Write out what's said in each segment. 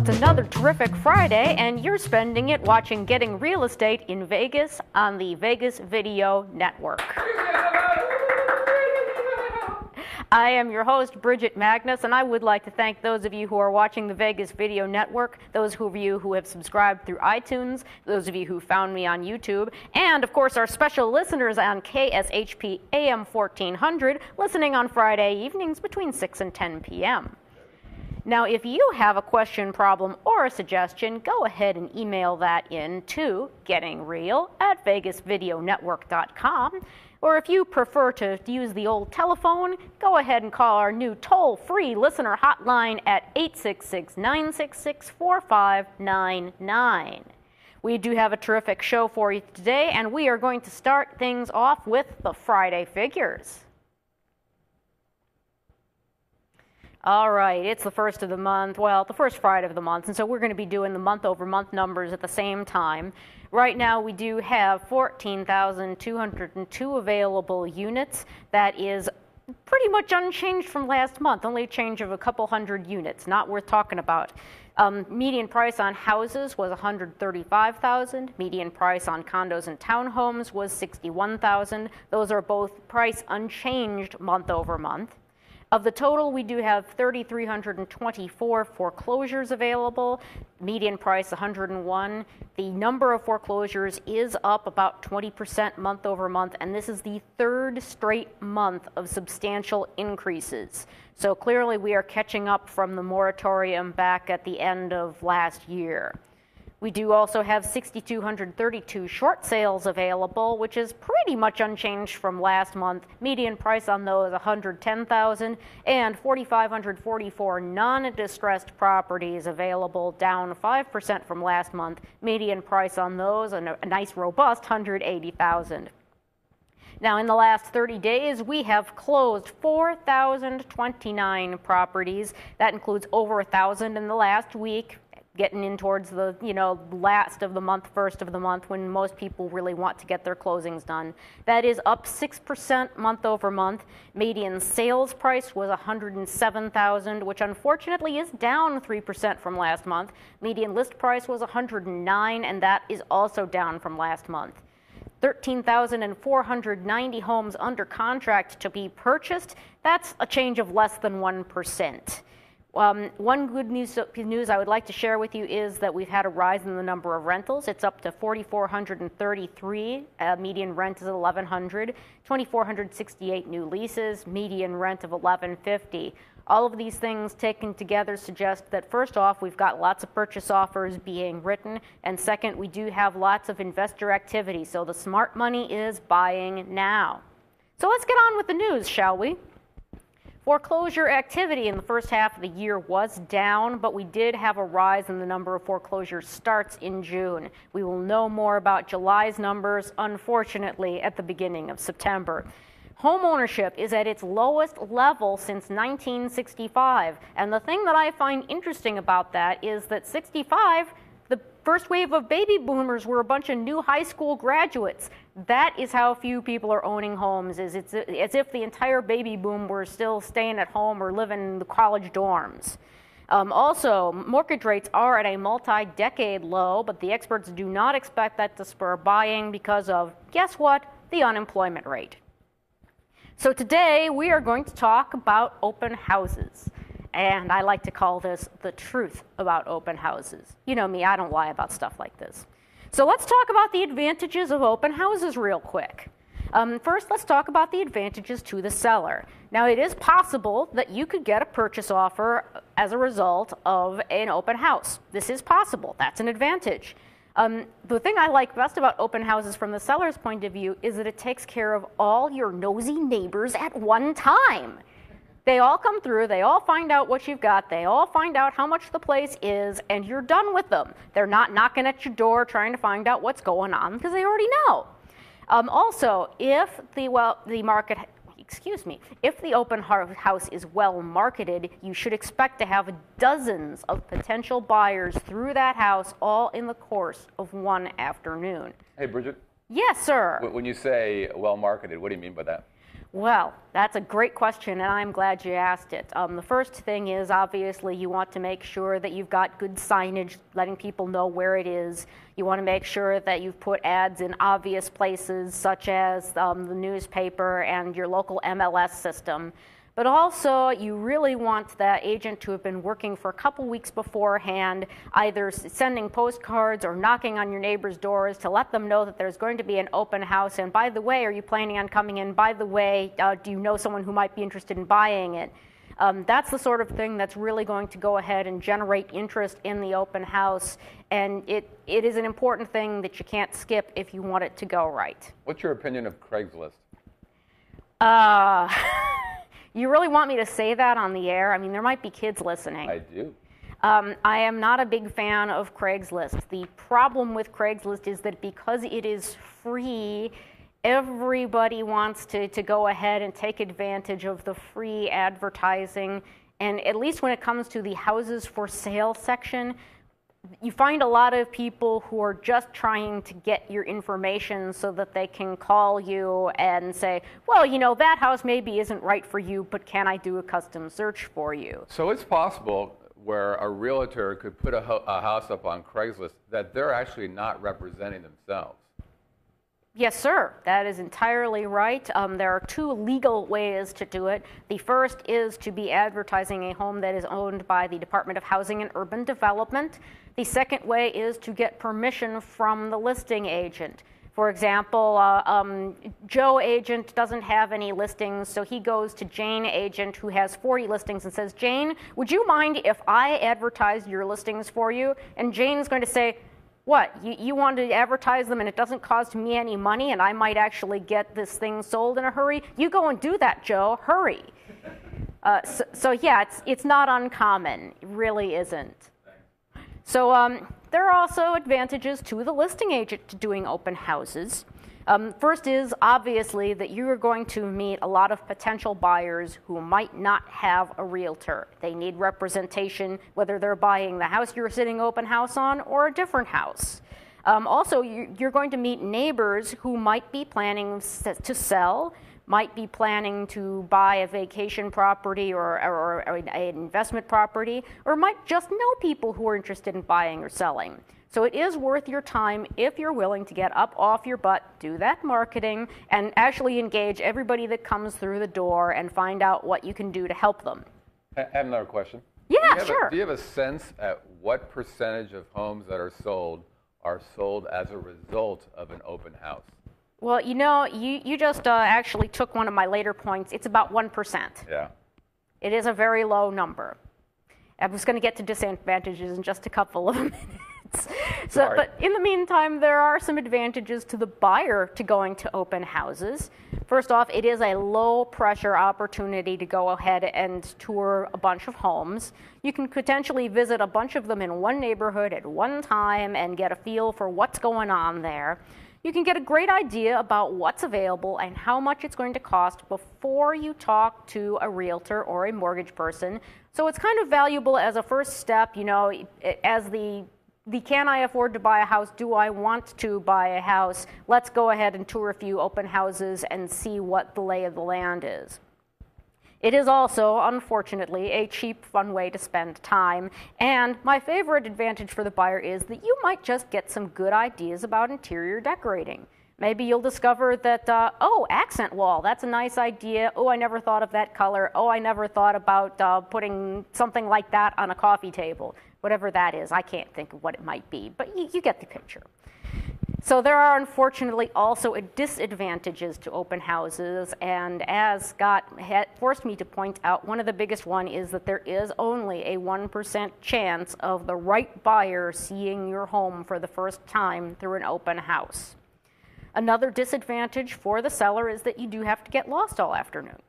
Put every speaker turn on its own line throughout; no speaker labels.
it's another terrific Friday, and you're spending it watching Getting Real Estate in Vegas on the Vegas Video Network. I am your host, Bridget Magnus, and I would like to thank those of you who are watching the Vegas Video Network, those of you who have subscribed through iTunes, those of you who found me on YouTube, and of course our special listeners on KSHP AM 1400, listening on Friday evenings between 6 and 10 p.m. Now, if you have a question, problem, or a suggestion, go ahead and email that in to gettingreal@vegasvideonetwork.com. Or if you prefer to use the old telephone, go ahead and call our new toll-free listener hotline at 866-966-4599. We do have a terrific show for you today, and we are going to start things off with the Friday figures. All right, it's the first of the month, well, the first Friday of the month, and so we're going to be doing the month-over-month numbers at the same time. Right now, we do have 14,202 available units. That is pretty much unchanged from last month, only a change of a couple hundred units, not worth talking about. Median price on houses was $135,000. Median price on condos and townhomes was $61,000. Those are both price unchanged month over month. Of the total, we do have 3,324 foreclosures available. Median price 101. The number of foreclosures is up about 20% month over month, and this is the third straight month of substantial increases. So clearly we are catching up from the moratorium back at the end of last year. We do also have 6,232 short sales available, which is pretty much unchanged from last month. Median price on those $110,000, and 4,544 non-distressed properties available, down 5% from last month. Median price on those a nice robust $180,000. Now, in the last 30 days, we have closed 4,029 properties. That includes over 1,000 in the last week, getting in towards the last of the month, first of the month, when most people really want to get their closings done. That is up 6% month over month. Median sales price was $107,000, which unfortunately is down 3% from last month. Median list price was $109,000, and that is also down from last month. 13,490 homes under contract to be purchased. That's a change of less than 1%. One good news I would like to share with you is that we've had a rise in the number of rentals. It's up to 4,433. Median rent is $1,100. 2,468 new leases. Median rent of $1,150. All of these things taken together suggest that, first off, we've got lots of purchase offers being written, and second, we do have lots of investor activity. So the smart money is buying now. So let's get on with the news, shall we? Foreclosure activity in the first half of the year was down, but we did have a rise in the number of foreclosure starts in June. We will know more about July's numbers, unfortunately, at the beginning of September. Home ownership is at its lowest level since 1965, and the thing that I find interesting about that is that 65, the first wave of baby boomers were a bunch of new high school graduates. That is how few people are owning homes. It's as if the entire baby boom were still staying at home or living in the college dorms. Also, mortgage rates are at a multi-decade low, but the experts do not expect that to spur buying because of, guess what, the unemployment rate. So today we are going to talk about open houses. And I like to call this the truth about open houses. You know me, I don't lie about stuff like this. So let's talk about the advantages of open houses real quick. First, let's talk about the advantages to the seller. Now, it is possible that you could get a purchase offer as a result of an open house. This is possible. That's an advantage. The thing I like best about open houses from the seller's point of view is that it takes care of all your nosy neighbors at one time. They all come through, they all find out what you've got, they all find out how much the place is, and you're done with them. They're not knocking at your door trying to find out what's going on because they already know. Also, if the open house is well marketed, you should expect to have dozens of potential buyers through that house all in the course of one afternoon.
Hey, Bridget.
Yes, sir.
When you say well marketed, what do you mean by that?
Well, that's a great question, and I'm glad you asked it. The first thing is, obviously, you want to make sure that you've got good signage, letting people know where it is. You want to make sure that you've put ads in obvious places, such as the newspaper and your local MLS system. But also, you really want that agent to have been working for a couple weeks beforehand, either sending postcards or knocking on your neighbors' doors to let them know that there's going to be an open house. And by the way, are you planning on coming in? By the way, do you know someone who might be interested in buying it? That's the sort of thing that's really going to go ahead and generate interest in the open house. And it is an important thing that you can't skip if you want it to go right.
What's your opinion of Craigslist?
You really want me to say that on the air? I mean, there might be kids listening.
I do.
I am not a big fan of Craigslist. The problem with Craigslist is that because it is free, everybody wants to go ahead and take advantage of the free advertising. And at least when it comes to the houses for sale section, you find a lot of people who are just trying to get your information so that they can call you and say, well, you know, that house maybe isn't right for you, but can I do a custom search for you?
So it's possible where a realtor could put a house up on Craigslist that they're actually not representing themselves.
Yes, sir. That is entirely right. There are two legal ways to do it. The first is to be advertising a home that is owned by the Department of Housing and Urban Development. The second way is to get permission from the listing agent. For example, Joe agent doesn't have any listings, so he goes to Jane agent who has 40 listings and says, Jane, would you mind if I advertised your listings for you? And Jane's going to say, what, you want to advertise them and it doesn't cost me any money and I might actually get this thing sold in a hurry? You go and do that, Joe, hurry. So yeah, it's not uncommon, it really isn't. So there are also advantages to the listing agent to doing open houses. First is obviously that you are going to meet a lot of potential buyers who might not have a realtor. They need representation whether they're buying the house you're sitting open house on or a different house. Also, you're going to meet neighbors who might be planning to sell, might be planning to buy a vacation property or an investment property, or might just know people who are interested in buying or selling. So it is worth your time if you're willing to get up off your butt, do that marketing, and actually engage everybody that comes through the door and find out what you can do to help them.
I have another question.
Yeah, sure.
Do you have a sense at what percentage of homes that are sold as a result of an open house?
Well, you know, you just actually took one of my later points. It's about 1%.
Yeah.
It is a very low number. I was going to get to disadvantages in just a couple of minutes. So, but in the meantime, there are some advantages to the buyer to going to open houses. First off, it is a low-pressure opportunity to go ahead and tour a bunch of homes. You can potentially visit a bunch of them in one neighborhood at one time and get a feel for what's going on there. You can get a great idea about what's available and how much it's going to cost before you talk to a realtor or a mortgage person. So it's kind of valuable as a first step, you know, as the can I afford to buy a house? Do I want to buy a house? Let's go ahead and tour a few open houses and see what the lay of the land is. It is also, unfortunately, a cheap, fun way to spend time. And my favorite advantage for the buyer is that you might just get some good ideas about interior decorating. Maybe you'll discover that, oh, accent wall, that's a nice idea. Oh, I never thought of that color. Oh, I never thought about putting something like that on a coffee table. Whatever that is, I can't think of what it might be, but you get the picture. So there are unfortunately also disadvantages to open houses, and as Scott had forced me to point out, one of the biggest one is that there is only a 1% chance of the right buyer seeing your home for the first time through an open house. Another disadvantage for the seller is that you do have to get lost all afternoon.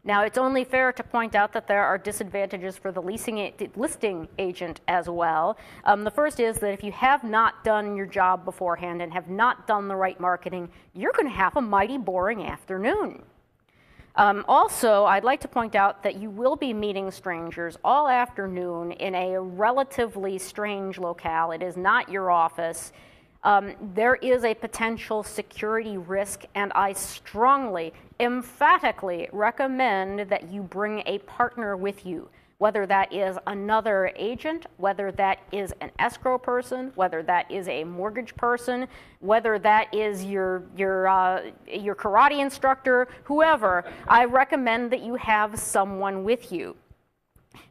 Now, it's only fair to point out that there are disadvantages for the listing agent as well. The first is that if you have not done your job beforehand and have not done the right marketing, you're going to have a mighty boring afternoon. Also, I'd like to point out that you will be meeting strangers all afternoon in a relatively strange locale. It is not your office. there is a potential security risk, and I strongly, emphatically recommend that you bring a partner with you, whether that is another agent, whether that is an escrow person, whether that is a mortgage person, whether that is your karate instructor, whoever. I recommend that you have someone with you.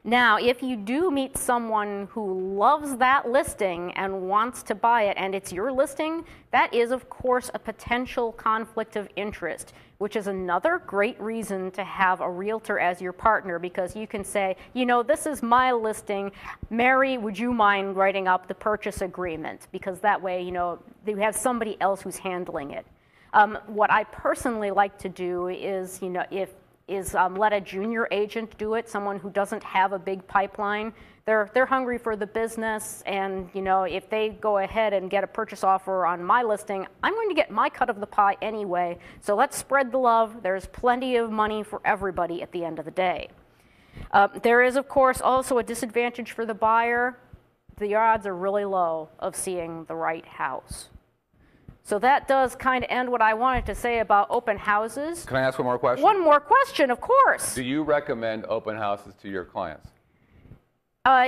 Now, if you do meet someone who loves that listing and wants to buy it, and it's your listing, that is, of course, a potential conflict of interest, which is another great reason to have a realtor as your partner, because you can say, you know, this is my listing. Mary, would you mind writing up the purchase agreement? Because that way, you know, you have somebody else who's handling it. What I personally like to do is, you know, let a junior agent do it, someone who doesn't have a big pipeline. They're hungry for the business, and you know, if they go ahead and get a purchase offer on my listing, I'm going to get my cut of the pie anyway. So let's spread the love. There's plenty of money for everybody at the end of the day. There is, of course, also a disadvantage for the buyer. The odds are really low of seeing the right house. So that does kind of end what I wanted to say about open houses.
Can I ask one more question?
One more question, of course.
Do you recommend open houses to your clients?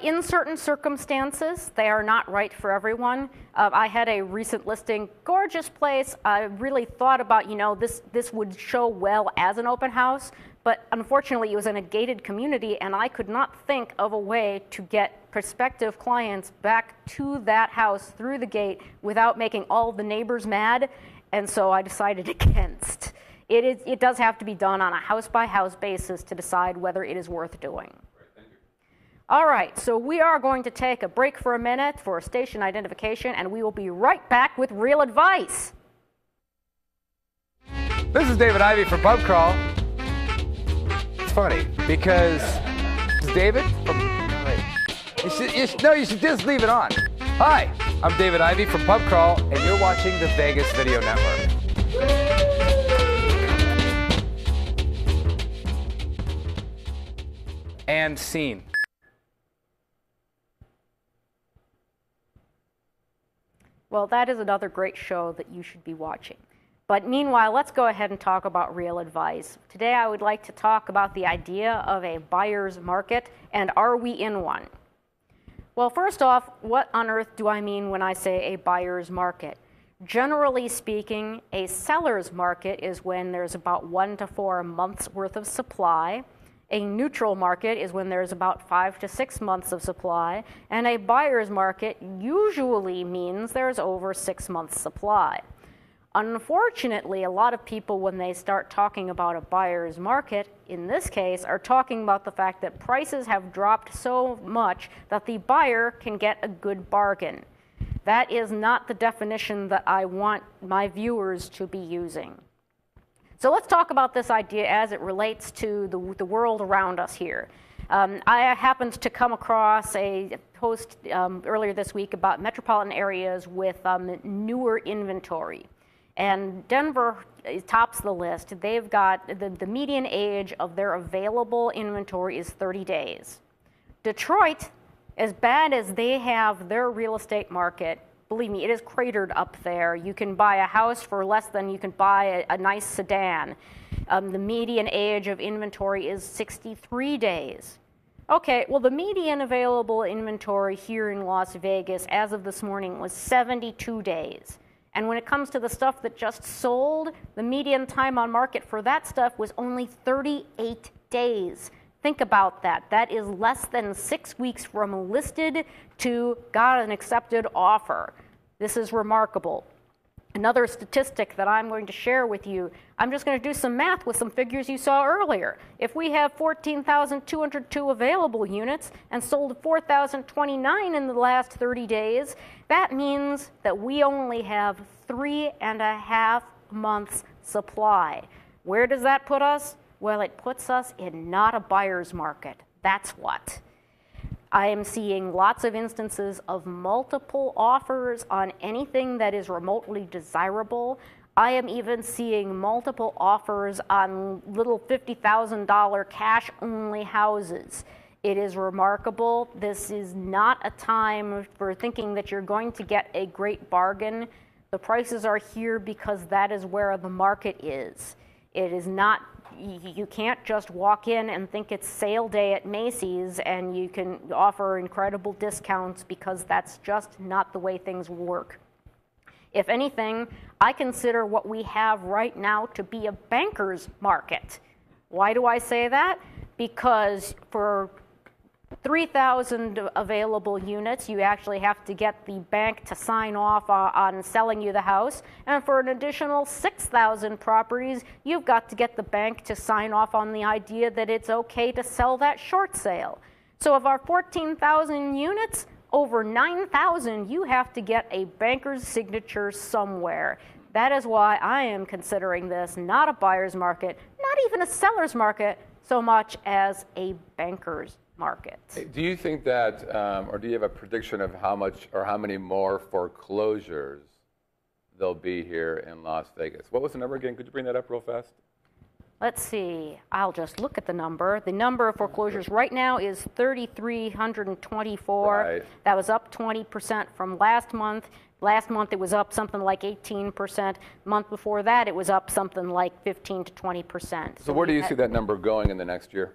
In certain circumstances, they are not right for everyone. I had a recent listing, gorgeous place. I really thought about, you know, this would show well as an open house, but unfortunately it was in a gated community, and I could not think of a way to get prospective clients back to that house through the gate without making all the neighbors mad, and so I decided against. It does have to be done on a house-by-house basis to decide whether it is worth doing. All right, so we are going to take a break for a minute for station identification, and we will be right back with Real Advice.
This is David Ivey from Pub Crawl. It's funny because this is David from. You should just leave it on. Hi, I'm David Ivey from Pub Crawl, and you're watching the Vegas Video Network. And scene.
Well, that is another great show that you should be watching. But meanwhile, let's go ahead and talk about real advice. Today I would like to talk about the idea of a buyer's market, and are we in one? Well, first off, what on earth do I mean when I say a buyer's market? Generally speaking, a seller's market is when there's about 1 to 4 months worth of supply. A neutral market is when there's about 5 to 6 months of supply, and a buyer's market usually means there's over 6 months supply. Unfortunately, a lot of people, when they start talking about a buyer's market, in this case, are talking about the fact that prices have dropped so much that the buyer can get a good bargain. That is not the definition that I want my viewers to be using. So let's talk about this idea as it relates to the world around us here. I happened to come across a post earlier this week about metropolitan areas with newer inventory. And Denver tops the list. They've got the median age of their available inventory is 30 days. Detroit, as bad as they have their real estate market, believe me, it is cratered up there. You can buy a house for less than you can buy a nice sedan. The median age of inventory is 63 days. Okay, well, the median available inventory here in Las Vegas as of this morning was 72 days. And when it comes to the stuff that just sold, the median time on market for that stuff was only 38 days. Think about that. That is less than 6 weeks from listed to got an accepted offer. This is remarkable. Another statistic that I'm going to share with you, I'm just going to do some math with some figures you saw earlier. If we have 14,202 available units and sold 4,029 in the last 30 days, that means that we only have 3.5 months supply. Where does that put us? Well, it puts us in not a buyer's market. That's what. I am seeing lots of instances of multiple offers on anything that is remotely desirable. I am even seeing multiple offers on little $50,000 cash-only houses. It is remarkable. This is not a time for thinking that you're going to get a great bargain. The prices are here because that is where the market is. It is not, you can't just walk in and think it's sale day at Macy's and you can offer incredible discounts, because that's just not the way things work. If anything, I consider what we have right now to be a banker's market. Why do I say that? Because for 3,000 available units, you actually have to get the bank to sign off on selling you the house. And for an additional 6,000 properties, you've got to get the bank to sign off on the idea that it's okay to sell that short sale. So of our 14,000 units, over 9,000, you have to get a banker's signature somewhere. That is why I am considering this not a buyer's market, not even a seller's market, so much as a banker's market.
Do you think that, or do you have a prediction of how much or how many more foreclosures there'll be here in Las Vegas? What was the number again? Could you bring that up real fast?
Let's see. I'll just look at the number. The number of foreclosures right now is 3,324.
Right.
That was up 20% from last month. Last month it was up something like 18%. The month before that it was up something like 15 to 20%.
So where do you see that number going in the next year?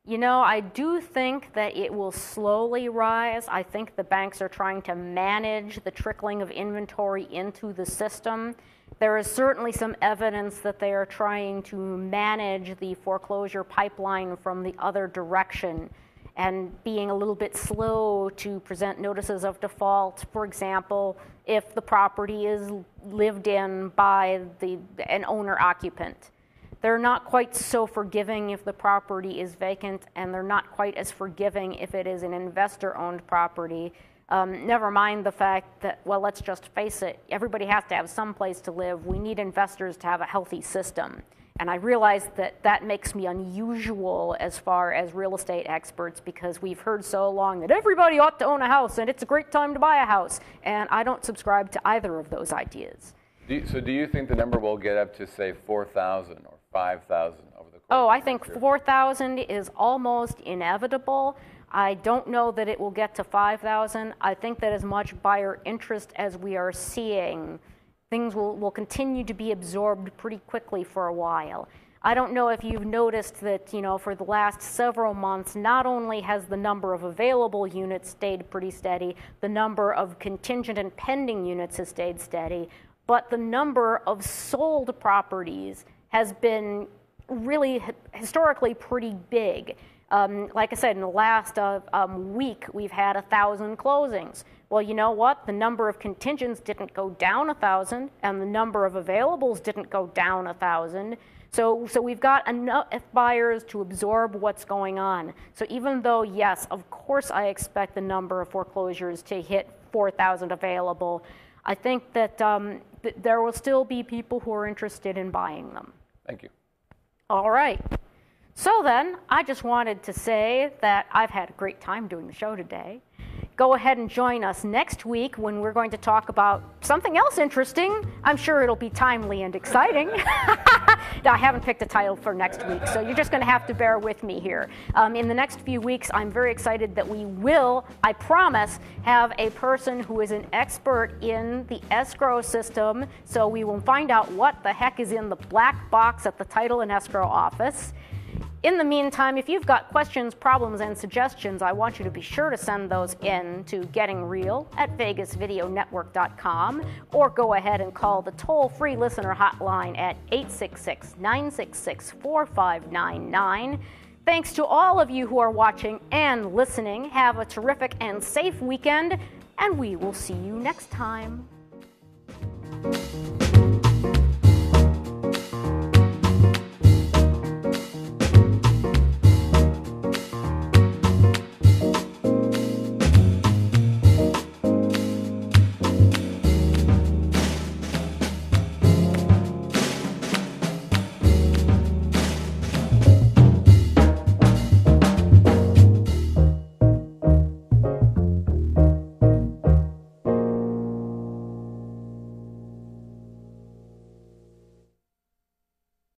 You know, I do think that it will slowly rise. I think the banks are trying to manage the trickling of inventory into the system. There is certainly some evidence that they are trying to manage the foreclosure pipeline from the other direction and being a little bit slow to present notices of default. For example, if the property is lived in by an owner-occupant. They're not quite so forgiving if the property is vacant, and they're not quite as forgiving if it is an investor-owned property. Never mind the fact that, well, let's just face it, everybody has to have some place to live. We need investors to have a healthy system. And I realize that that makes me unusual as far as real estate experts, because we've heard so long that everybody ought to own a house and it's a great time to buy a house. And I don't subscribe to either of those ideas.
So do you think the number will get up to, say, 4,000 or 5,000 over the course
Oh,
of
I think 4,000 is almost inevitable. I don't know that it will get to 5,000. I think that as much buyer interest as we are seeing, things will continue to be absorbed pretty quickly for a while. I don't know if you've noticed that, you know, for the last several months, not only has the number of available units stayed pretty steady, the number of contingent and pending units has stayed steady, but the number of sold properties has been really historically pretty big. Like I said, in the last week, we've had 1,000 closings. Well, you know what? The number of contingents didn't go down 1,000, and the number of availables didn't go down 1,000. So we've got enough buyers to absorb what's going on. So even though, yes, of course I expect the number of foreclosures to hit 4,000 available, I think that there will still be people who are interested in buying them.
Thank you.
All right. So then, I just wanted to say that I've had a great time doing the show today. Go ahead and join us next week when we're going to talk about something else interesting. I'm sure it'll be timely and exciting. I haven't picked a title for next week, so you're just going to have to bear with me here. In the next few weeks, I'm very excited that we will, I promise, have a person who is an expert in the escrow system, so we will find out what the heck is in the black box at the title and escrow office. In the meantime, if you've got questions, problems, and suggestions, I want you to be sure to send those in to gettingreal@vegasvideonetwork.com, or go ahead and call the toll-free listener hotline at 866-966-4599. Thanks to all of you who are watching and listening. Have a terrific and safe weekend, and we will see you next time.